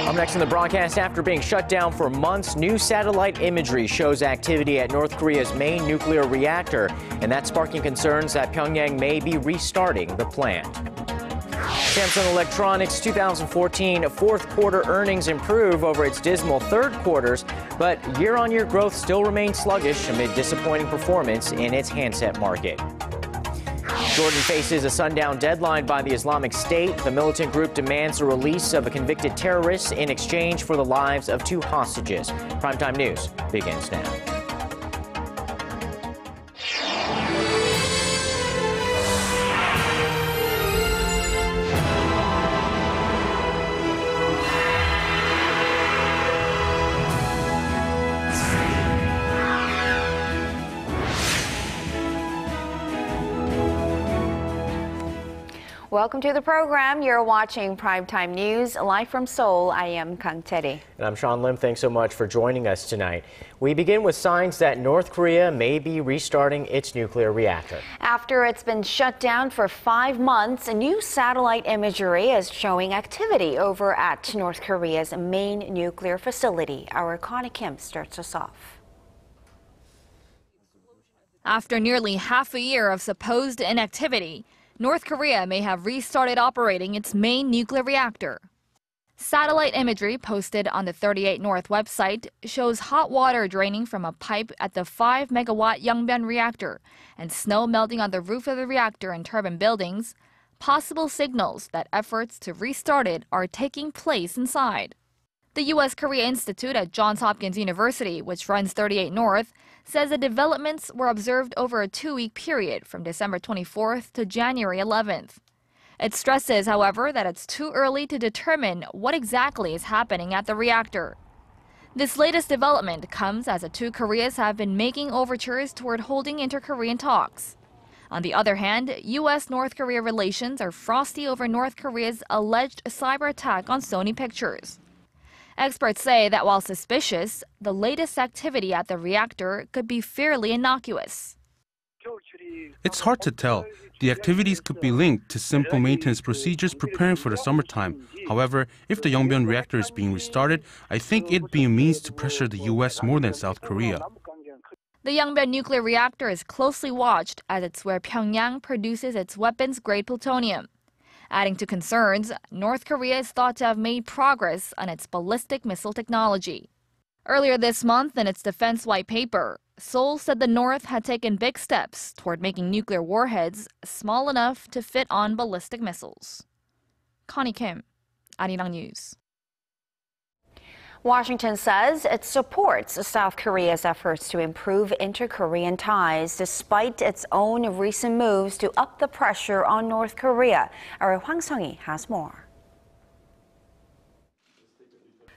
Up next in the broadcast, after being shut down for months, new satellite imagery shows activity at North Korea's main nuclear reactor, and that's sparking concerns that Pyongyang may be restarting the plant. Samsung Electronics' 2014 fourth quarter earnings improve over its dismal third quarters, but year-on-year growth still remains sluggish amid disappointing performance in its handset market. Jordan faces a sundown deadline by the Islamic State. The militant group demands the release of a convicted terrorist in exchange for the lives of 2 hostages. Primetime News begins now. Welcome to the program. You're watching Primetime News. Live from Seoul, I am Kang Tae-ri. And I'm Sean Lim. Thanks so much for joining us tonight. We begin with signs that North Korea may be restarting its nuclear reactor. After it's been shut down for 5 months, a new satellite imagery is showing activity over at North Korea's main nuclear facility. Our Connie Kim starts us off. After nearly half a year of supposed inactivity, North Korea may have restarted operating its main nuclear reactor. Satellite imagery posted on the 38 North website shows hot water draining from a pipe at the 5-megawatt Yongbyon reactor and snow melting on the roof of the reactor and turbine buildings, possible signals that efforts to restart it are taking place inside. The U.S. Korea Institute at Johns Hopkins University, which runs 38 North, says the developments were observed over a 2-week period from December 24th to January 11th. It stresses, however, that it's too early to determine what exactly is happening at the reactor. This latest development comes as the 2 Koreas have been making overtures toward holding interKorean talks. On the other hand, U.S.-North Korea relations are frosty over North Korea's alleged cyber attack on Sony Pictures. Experts say that while suspicious, the latest activity at the reactor could be fairly innocuous. It's hard to tell. The activities could be linked to simple maintenance procedures preparing for the summertime. However, if the Yongbyon reactor is being restarted, I think it'd be a means to pressure the U.S. more than South Korea. The Yongbyon nuclear reactor is closely watched as it's where Pyongyang produces its weapons-grade plutonium. Adding to concerns, North Korea is thought to have made progress on its ballistic missile technology. Earlier this month, in its defense white paper, Seoul said the North had taken big steps toward making nuclear warheads small enough to fit on ballistic missiles. Connie Kim, Arirang News. Washington says it supports South Korea's efforts to improve inter-Korean ties despite its own recent moves to up the pressure on North Korea. Our Hwang Sung-hee has more.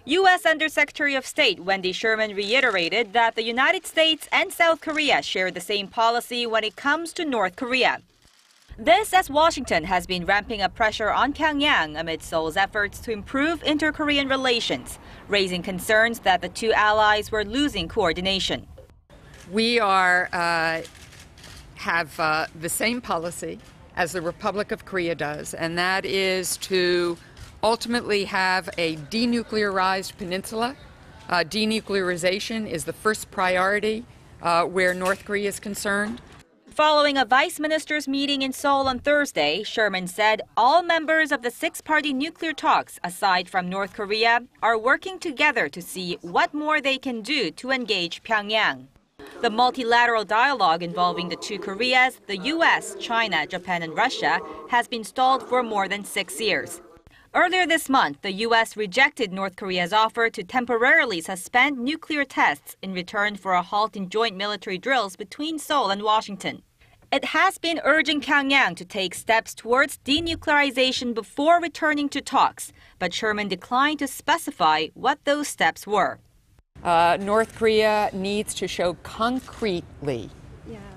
U.S. Undersecretary of State Wendy Sherman reiterated that the United States and South Korea share the same policy when it comes to North Korea. This as Washington has been ramping up pressure on Pyongyang amid Seoul's efforts to improve inter-Korean relations, raising concerns that the 2 allies were losing coordination. We have the same policy as the Republic of Korea does, and that is to ultimately have a denuclearized peninsula. Denuclearization is the first priority where North Korea is concerned. Following a vice minister's meeting in Seoul on Thursday, Sherman said all members of the 6-party nuclear talks, aside from North Korea, are working together to see what more they can do to engage Pyongyang. The multilateral dialogue involving the 2 Koreas, the U.S., China, Japan, and Russia, has been stalled for more than 6 years. Earlier this month, the U.S. rejected North Korea's offer to temporarily suspend nuclear tests in return for a halt in joint military drills between Seoul and Washington. It has been urging Pyongyang to take steps towards denuclearization before returning to talks, but Sherman declined to specify what those steps were. North Korea needs to show concretely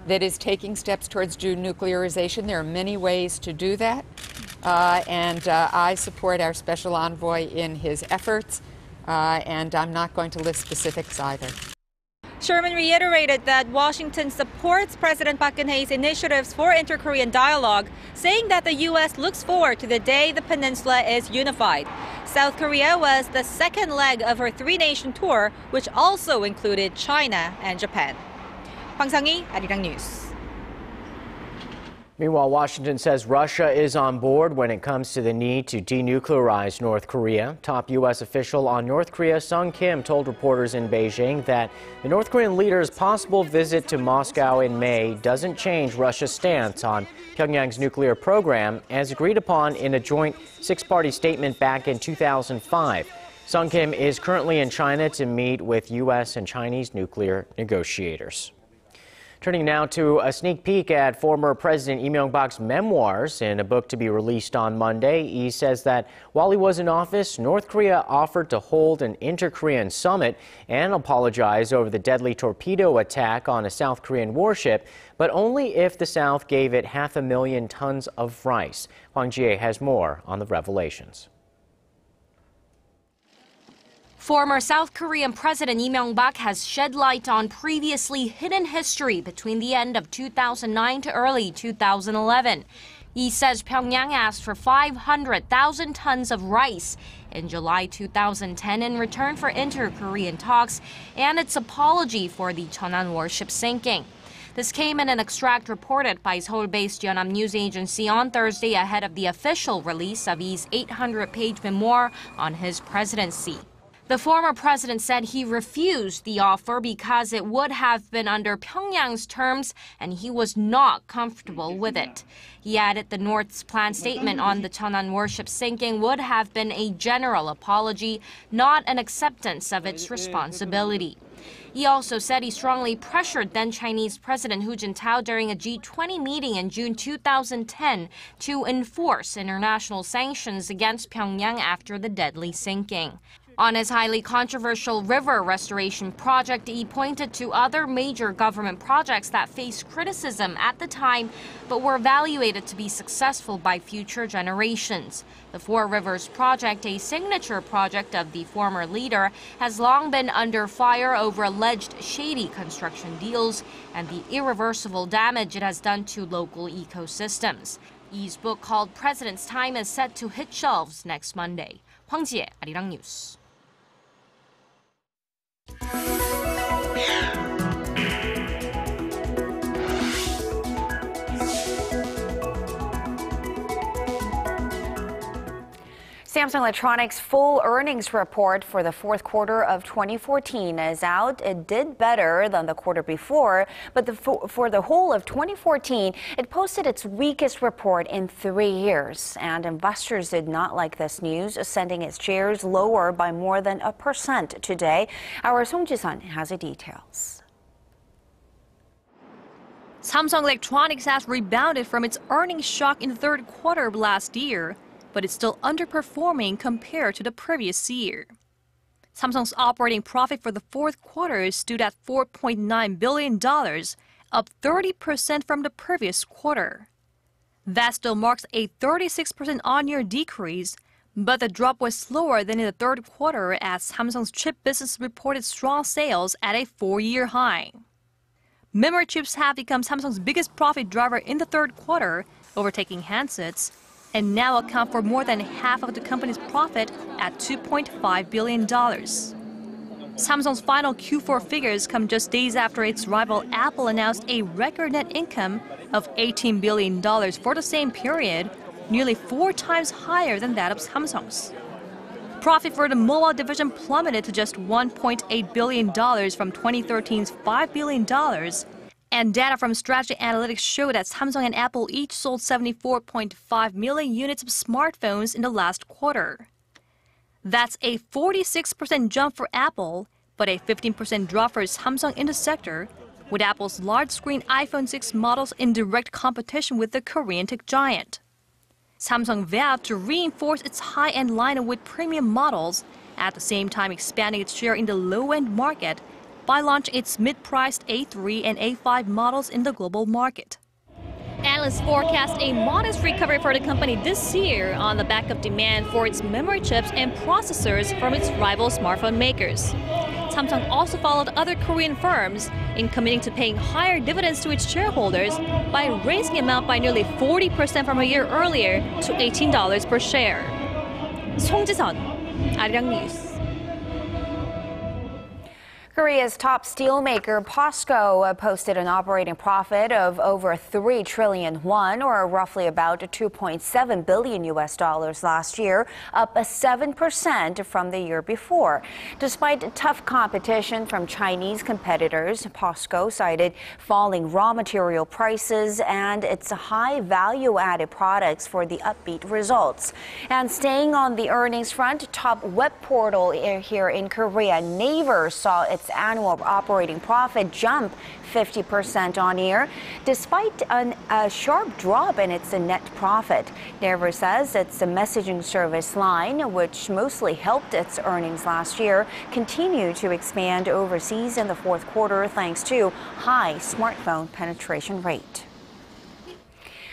that it's taking steps towards denuclearization. There are many ways to do that. And I support our special envoy in his efforts, and I'm not going to list specifics either. Sherman reiterated that Washington supports President Park Geun-hye's initiatives for inter-Korean dialogue, saying that the U.S. looks forward to the day the peninsula is unified. South Korea was the second leg of her three-nation tour, which also included China and Japan. Hwang Sang-hee, Arirang News. Meanwhile, Washington says Russia is on board when it comes to the need to denuclearize North Korea. Top U.S. official on North Korea, Sung Kim, told reporters in Beijing that the North Korean leader's possible visit to Moscow in May doesn't change Russia's stance on Pyongyang's nuclear program, as agreed upon in a joint six-party statement back in 2005. Sung Kim is currently in China to meet with U.S. and Chinese nuclear negotiators. Turning now to a sneak peek at former President Myungbak's memoirs in a book to be released on Monday. He says that while he was in office, North Korea offered to hold an inter-Korean summit and apologize over the deadly torpedo attack on a South Korean warship, but only if the South gave it 500,000 tons of rice. Hwang Ji-hye has more on the revelations. Former South Korean President Myungbak has shed light on previously hidden history between the end of 2009 to early 2011. He says Pyongyang asked for 500,000 tons of rice in July 2010 in return for inter-Korean talks and its apology for the Cheonan warship sinking. This came in an extract reported by Seoul-based Yonhap news agency on Thursday ahead of the official release of his 800-page memoir on his presidency. The former president said he refused the offer because it would have been under Pyongyang's terms and he was not comfortable with it. He added the North's planned statement on the Cheonan warship sinking would have been a general apology, not an acceptance of its responsibility. He also said he strongly pressured then Chinese President Hu Jintao during a G20 meeting in June 2010 to enforce international sanctions against Pyongyang after the deadly sinking. On his highly controversial river restoration project, he pointed to other major government projects that faced criticism at the time but were evaluated to be successful by future generations. The Four Rivers Project, a signature project of the former leader, has long been under fire over alleged shady construction deals and the irreversible damage it has done to local ecosystems. Yi's book called President's Time is set to hit shelves next Monday. Hwang Ji-hye, Arirang News. Samsung Electronics' full earnings report for the fourth quarter of 2014 is out. It did better than the quarter before, but for the whole of 2014, it posted its weakest report in 3 years. And investors did not like this news, sending its shares lower by more than 1% today. Our Song Ji-sun has the details. Samsung Electronics has rebounded from its earnings shock in the third quarter of last year, but it's still underperforming compared to the previous year. Samsung's operating profit for the fourth quarter stood at $4.9 billion, up 30% from the previous quarter. That still marks a 36% on-year decrease, but the drop was slower than in the third quarter as Samsung's chip business reported strong sales at a 4-year high. Memory chips have become Samsung's biggest profit driver in the third quarter, overtaking handsets, and now account for more than half of the company's profit at $2.5 billion. Samsung's final Q4 figures come just days after its rival Apple announced a record net income of $18 billion for the same period, nearly 4 times higher than that of Samsung's. Profit for the mobile division plummeted to just $1.8 billion from 2013's $5 billion, and data from Strategy Analytics show that Samsung and Apple each sold 74.5 million units of smartphones in the last quarter. That's a 46% jump for Apple, but a 15% drop for Samsung in the sector, with Apple's large-screen iPhone 6 models in direct competition with the Korean tech giant. Samsung vowed to reinforce its high-end lineup with premium models, at the same time expanding its share in the low-end market by launching its mid-priced A3 and A5 models in the global market. Analysts forecast a modest recovery for the company this year on the back of demand for its memory chips and processors from its rival smartphone makers. Samsung also followed other Korean firms in committing to paying higher dividends to its shareholders by raising the amount by nearly 40% from a year earlier to $18 per share. 송지선, Arirang News. Korea's top steelmaker POSCO posted an operating profit of over 3 trillion won, or roughly about $2.7 billion last year, up 7% from the year before. Despite tough competition from Chinese competitors, POSCO cited falling raw material prices and its high value-added products for the upbeat results. And staying on the earnings front, top web portal here in Korea, Naver, saw its annual operating profit jump 50% on year, despite a sharp drop in its net profit. Naver says its messaging service line, which mostly helped its earnings last year, continued to expand overseas in the fourth quarter thanks to high smartphone penetration rate.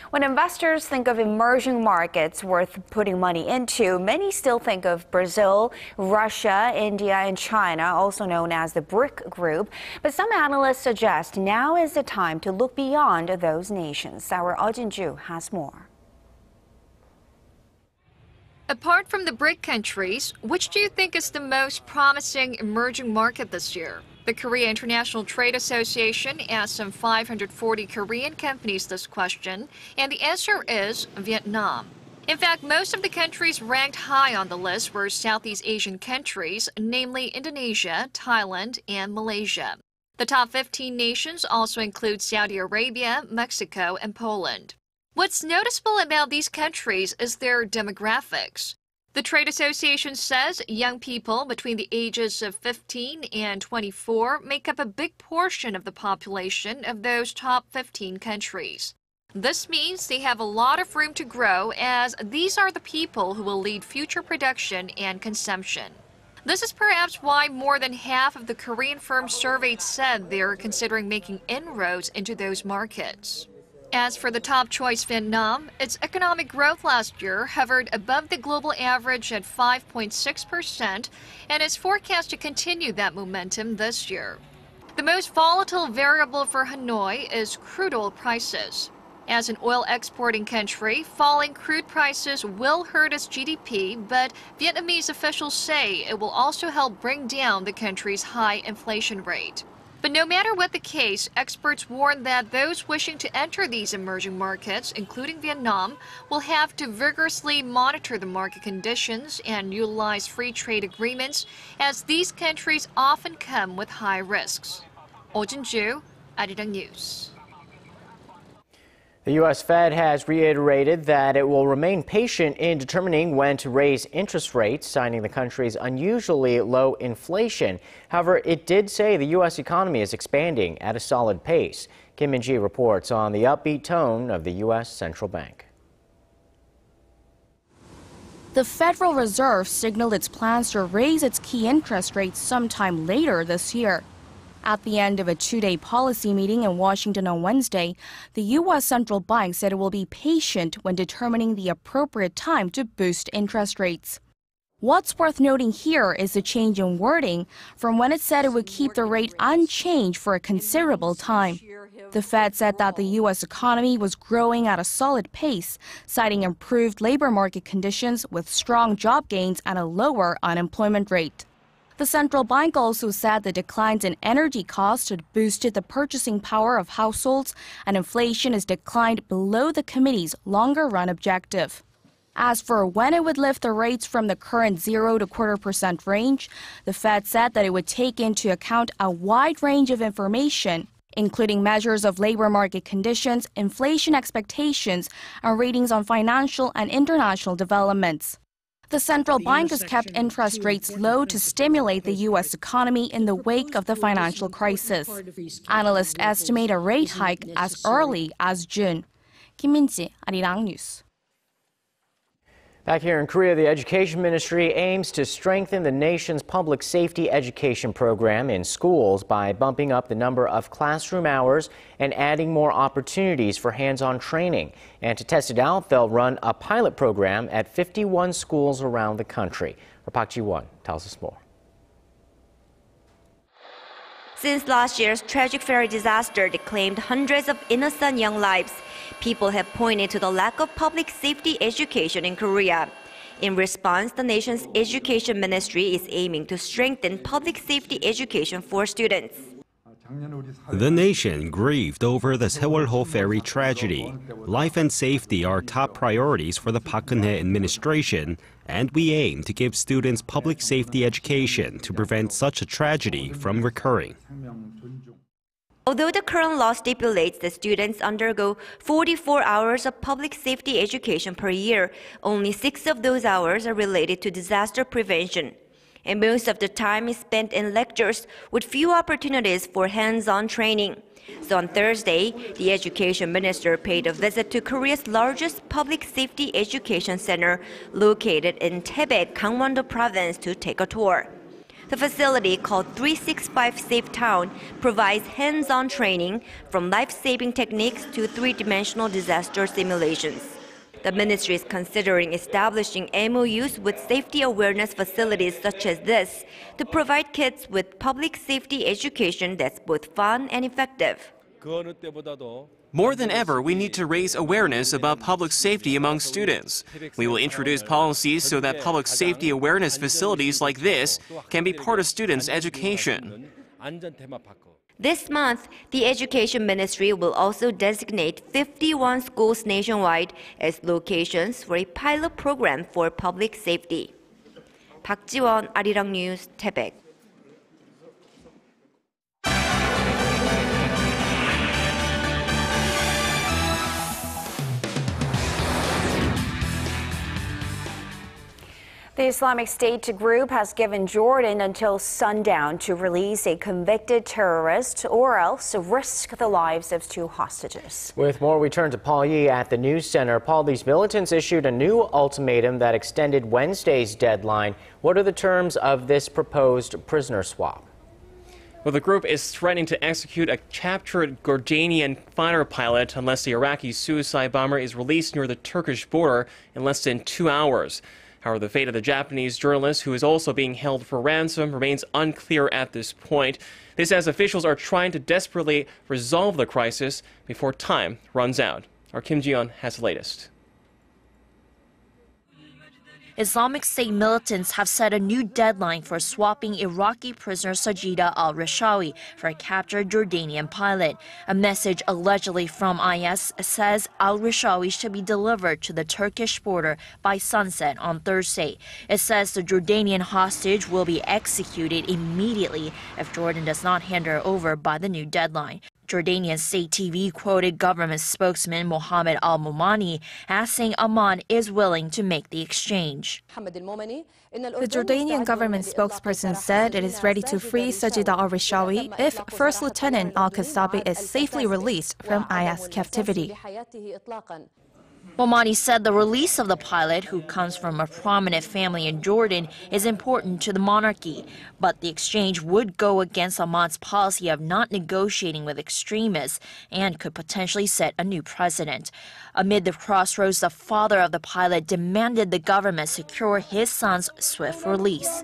When investors think of emerging markets worth putting money into, many still think of Brazil, Russia, India, and China, also known as the BRIC group. But some analysts suggest now is the time to look beyond those nations. Our Ju has more. Apart from the BRIC countries, which do you think is the most promising emerging market this year? The Korea International Trade Association asked some 540 Korean companies this question, and the answer is Vietnam. In fact, most of the countries ranked high on the list were Southeast Asian countries, namely Indonesia, Thailand, and Malaysia. The top 15 nations also include Saudi Arabia, Mexico, and Poland. What's noticeable about these countries is their demographics. The trade association says young people between the ages of 15 and 24 make up a big portion of the population of those top 15 countries. This means they have a lot of room to grow, as these are the people who will lead future production and consumption. This is perhaps why more than half of the Korean firms surveyed said they're considering making inroads into those markets. As for the top choice Vietnam, its economic growth last year hovered above the global average at 5.6% and is forecast to continue that momentum this year. The most volatile variable for Hanoi is crude oil prices. As an oil exporting country, falling crude prices will hurt its GDP, but Vietnamese officials say it will also help bring down the country's high inflation rate. But no matter what the case, experts warn that those wishing to enter these emerging markets, including Vietnam, will have to vigorously monitor the market conditions and utilize free trade agreements, as these countries often come with high risks. Ju, Arirang News. The U.S. Fed has reiterated that it will remain patient in determining when to raise interest rates, citing the country's unusually low inflation. However, it did say the U.S. economy is expanding at a solid pace. Kim Min-ji reports on the upbeat tone of the U.S. Central Bank. The Federal Reserve signaled its plans to raise its key interest rates sometime later this year. At the end of a two-day policy meeting in Washington on Wednesday, the U.S. Central Bank said it will be patient when determining the appropriate time to boost interest rates. What's worth noting here is the change in wording from when it said it would keep the rate unchanged for a considerable time. The Fed said that the U.S. economy was growing at a solid pace, citing improved labor market conditions with strong job gains and a lower unemployment rate. The central bank also said the declines in energy costs had boosted the purchasing power of households, and inflation has declined below the committee's longer-run objective. As for when it would lift the rates from the current 0 to 0.25% range, the Fed said that it would take into account a wide range of information, including measures of labor market conditions, inflation expectations, and ratings on financial and international developments. The central bank has kept interest rates low to stimulate the U.S. economy in the wake of the financial crisis. Analysts estimate a rate hike as early as June. Kim Min-ji, Arirang News. Back here in Korea, the Education Ministry aims to strengthen the nation's public safety education program in schools by bumping up the number of classroom hours and adding more opportunities for hands-on training. And to test it out, they'll run a pilot program at 51 schools around the country. Park Ji-won tells us more. Since last year's tragic ferry disaster that claimed hundreds of innocent young lives, people have pointed to the lack of public safety education in Korea. In response, the nation's education ministry is aiming to strengthen public safety education for students. The nation grieved over the Sewol-ho ferry tragedy. Life and safety are top priorities for the Park Geun-hye administration, and we aim to give students public safety education to prevent such a tragedy from recurring. Although the current law stipulates that students undergo 44 hours of public safety education per year, only 6 of those hours are related to disaster prevention. And most of the time is spent in lectures with few opportunities for hands-on training. So on Thursday, the education minister paid a visit to Korea's largest public safety education center located in Taebaek, Gangwon-do province to take a tour. The facility, called 365 Safe Town, provides hands-on training from life-saving techniques to three-dimensional disaster simulations. The ministry is considering establishing MOUs with safety awareness facilities such as this to provide kids with public safety education that's both fun and effective. More than ever, we need to raise awareness about public safety among students. We will introduce policies so that public safety awareness facilities like this can be part of students' education. This month, the Education Ministry will also designate 51 schools nationwide as locations for a pilot program for public safety. Park Ji-won, Arirang News, Taebaek. The Islamic State group has given Jordan until sundown to release a convicted terrorist or else risk the lives of 2 hostages. With more, we turn to Paul Yee at the news center. Paul, these militants issued a new ultimatum that extended Wednesday's deadline. What are the terms of this proposed prisoner swap? Well, the group is threatening to execute a captured Jordanian fighter pilot unless the Iraqi suicide bomber is released near the Turkish border in less than 2 hours. However, the fate of the Japanese journalist, who is also being held for ransom, remains unclear at this point. This as officials are trying to desperately resolve the crisis before time runs out. Our Kim Ji-yeon has the latest. Islamic State militants have set a new deadline for swapping Iraqi prisoner Sajida al-Rishawi for a captured Jordanian pilot. A message allegedly from IS says al-Rishawi should be delivered to the Turkish border by sunset on Thursday. It says the Jordanian hostage will be executed immediately if Jordan does not hand her over by the new deadline. Jordanian state TV quoted government spokesman Mohammed al-Momani as saying Amman is willing to make the exchange. The Jordanian government spokesperson said it is ready to free Sajida al-Rishawi if First Lieutenant al-Qasabi is safely released from IS captivity. Momani said the release of the pilot, who comes from a prominent family in Jordan, is important to the monarchy. But the exchange would go against Amman's policy of not negotiating with extremists and could potentially set a new precedent. Amid the crossroads, the father of the pilot demanded the government secure his son's swift release.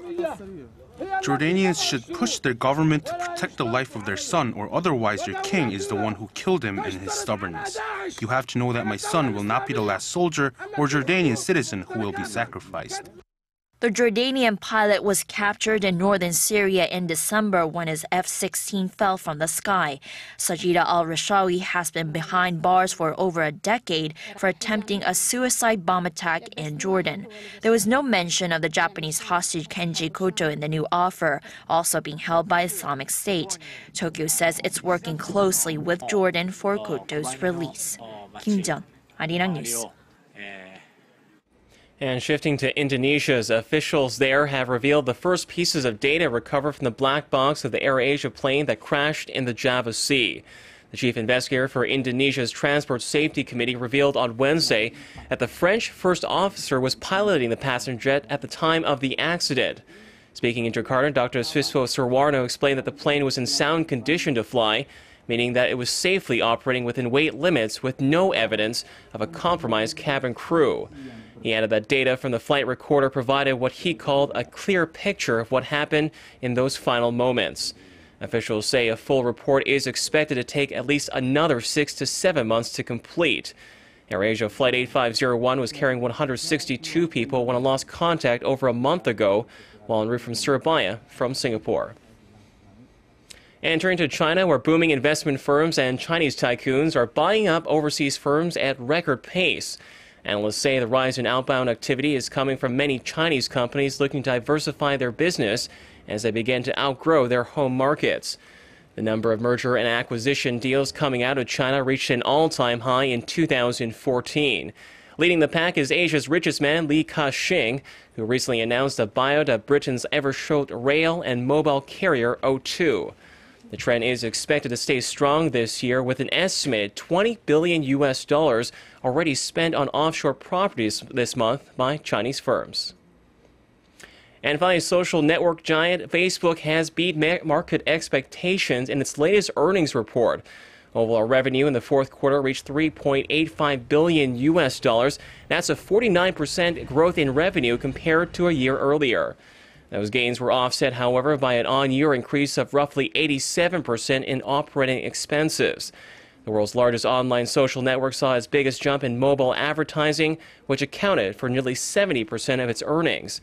Jordanians should push their government to protect the life of their son, or otherwise your king is the one who killed him in his stubbornness. You have to know that my son will not be the last soldier or Jordanian citizen who will be sacrificed. The Jordanian pilot was captured in northern Syria in December when his F-16 fell from the sky. Sajida al-Rishawi has been behind bars for over a decade for attempting a suicide bomb attack in Jordan. There was no mention of the Japanese hostage Kenji Koto in the new offer, also being held by Islamic State. Tokyo says it's working closely with Jordan for Koto's release. Kim Ji-yeon, Arirang News. And shifting to Indonesia's officials there have revealed the first pieces of data recovered from the black box of the AirAsia plane that crashed in the Java Sea. The chief investigator for Indonesia's Transport Safety Committee revealed on Wednesday that the French first officer was piloting the passenger jet at the time of the accident. Speaking interKorean, Dr. Swiswo Surwarno explained that the plane was in sound condition to fly, meaning that it was safely operating within weight limits with no evidence of a compromised cabin crew. He added that data from the flight recorder provided what he called a clear picture of what happened in those final moments. Officials say a full report is expected to take at least another 6 to 7 months to complete. AirAsia Flight 8501 was carrying 162 people when it lost contact over a month ago while en route from Surabaya from Singapore. And turning to China, where booming investment firms and Chinese tycoons are buying up overseas firms at record pace. Analysts say the rise in outbound activity is coming from many Chinese companies looking to diversify their business as they begin to outgrow their home markets. The number of merger and acquisition deals coming out of China reached an all-time high in 2014. Leading the pack is Asia's richest man, Li Ka-shing, who recently announced a buyout of Britain's ever-short rail and mobile carrier O2. The trend is expected to stay strong this year, with an estimated $20 billion already spent on offshore properties this month by Chinese firms. And finally, social network giant Facebook has beat market expectations in its latest earnings report. Overall revenue in the fourth quarter reached $3.85 billion. That's a 49% growth in revenue compared to a year earlier. Those gains were offset, however, by an on-year increase of roughly 87% in operating expenses. The world's largest online social network saw its biggest jump in mobile advertising, which accounted for nearly 70% of its earnings.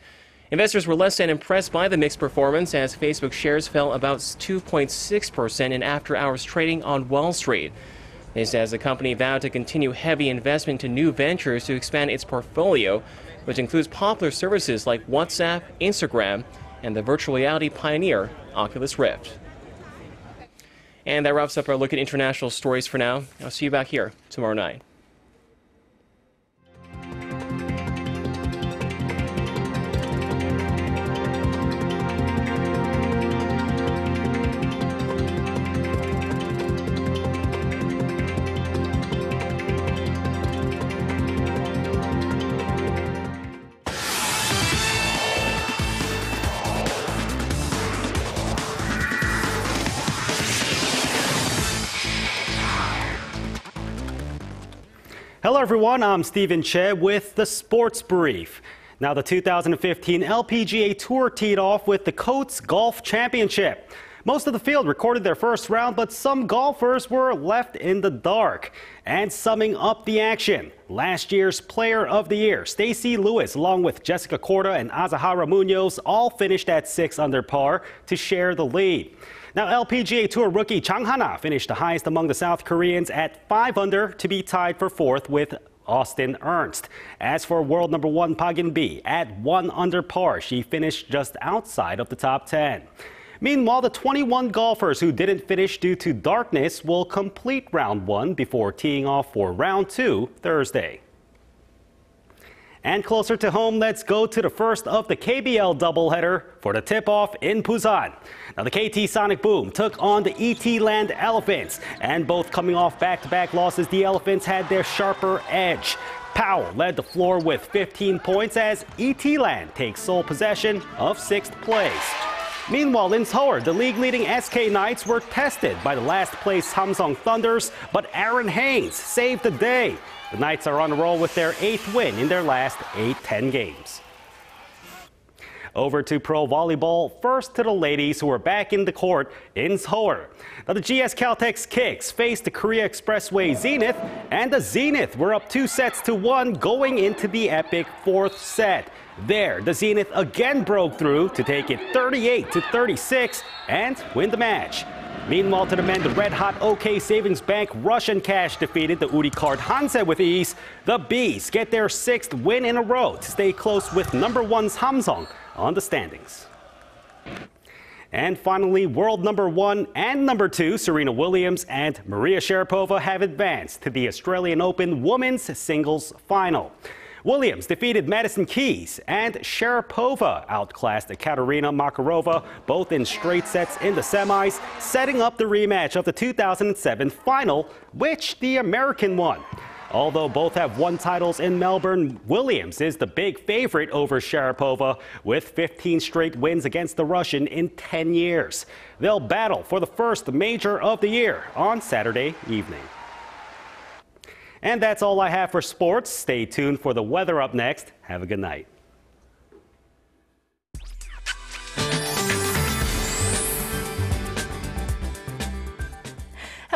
Investors were less than impressed by the mixed performance as Facebook shares fell about 2.6% in after-hours trading on Wall Street. This as the company vowed to continue heavy investment to new ventures to expand its portfolio, which includes popular services like WhatsApp, Instagram, and the virtual reality pioneer Oculus Rift. And that wraps up our look at international stories for now. I'll see you back here tomorrow night. Hello everyone, I'm Stephen Che with the Sports Brief. Now the 2015 LPGA Tour teed off with the Coates Golf Championship. Most of the field recorded their first round, but some golfers were left in the dark. And summing up the action, last year's Player of the Year, Stacey Lewis, along with Jessica Korda and Azahara Munoz, all finished at 6 under par to share the lead. Now, LPGA Tour rookie Chang Hana finished the highest among the South Koreans at 5 under to be tied for 4th with Austin Ernst. As for world number 1 Park In-bi, at 1 under par, she finished just outside of the top 10. Meanwhile, the 21 golfers who didn't finish due to darkness will complete round 1 before teeing off for round 2 Thursday. And closer to home, let's go to the first of the KBL doubleheader for the tip-off in Busan. Now, the KT Sonic Boom took on the ET Land Elephants, and both coming off back-to-back losses, the Elephants had their sharper edge. Powell led the floor with 15 points as ET Land takes sole possession of 6th place. Meanwhile, in Seoul, the league-leading SK Knights were tested by the last-place Samsung Thunders, but Aaron Haynes saved the day. The Knights are on a roll with their 8th win in their last 8-10 games. Over to pro volleyball, first to the ladies who are back in the court in Seoul. Now the GS Caltex Kicks faced the Korea Expressway Zenith, and the Zenith were up 2-1 going into the epic 4th set. There, the Zenith again broke through to take it 38-36 and win the match. Meanwhile, to the men, the red-hot OK Savings Bank Russian Cash defeated the Uri Card Handset with ease. The Bees get their 6th win in a row to stay close with number 1 Samsung on the standings. And finally, world number 1 and number 2 Serena Williams and Maria Sharapova have advanced to the Australian Open Women's Singles Final. Williams defeated Madison Keys, and Sharapova outclassed Katerina Makarova, both in straight sets in the semis, setting up the rematch of the 2007 final, which the American won. Although both have won titles in Melbourne, Williams is the big favorite over Sharapova, with 15 straight wins against the Russian in 10 years. They'll battle for the first major of the year on Saturday evening. And that's all I have for sports. Stay tuned for the weather up next. Have a good night.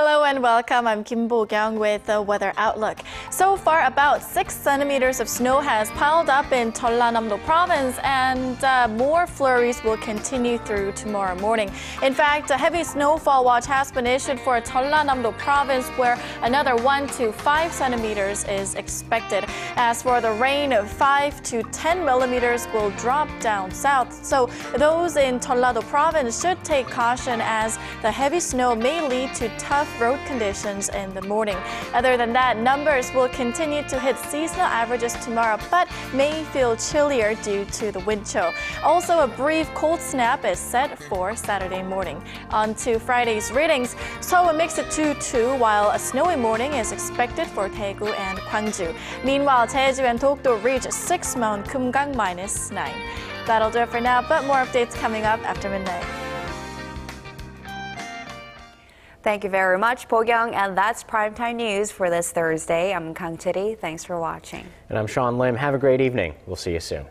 Hello and welcome. I'm Kim Bo-kyung with the weather outlook. So far, about 6 centimeters of snow has piled up in Jeollanam-do province, and more flurries will continue through tomorrow morning. In fact, a heavy snowfall watch has been issued for Jeollanam-do province, where another 1 to 5 centimeters is expected. As for the rain, 5 to 10 millimeters will drop down south. So those in Jeollado province should take caution, as the heavy snow may lead to tough road conditions in the morning. Other than that, numbers will continue to hit seasonal averages tomorrow, but may feel chillier due to the wind chill. Also, a brief cold snap is set for Saturday morning. On to Friday's readings. Seoul makes it 2-2, while a snowy morning is expected for Daegu and Gwangju. Meanwhile, Jeju and Dokdo reach 6 Mount Kumgang -9. That'll do it for now, but more updates coming up after midnight. Thank you very much, Bo-kyung, and that's Primetime News for this Thursday. I'm Kang Chiri. Thanks for watching. And I'm Sean Lim. Have a great evening. We'll see you soon.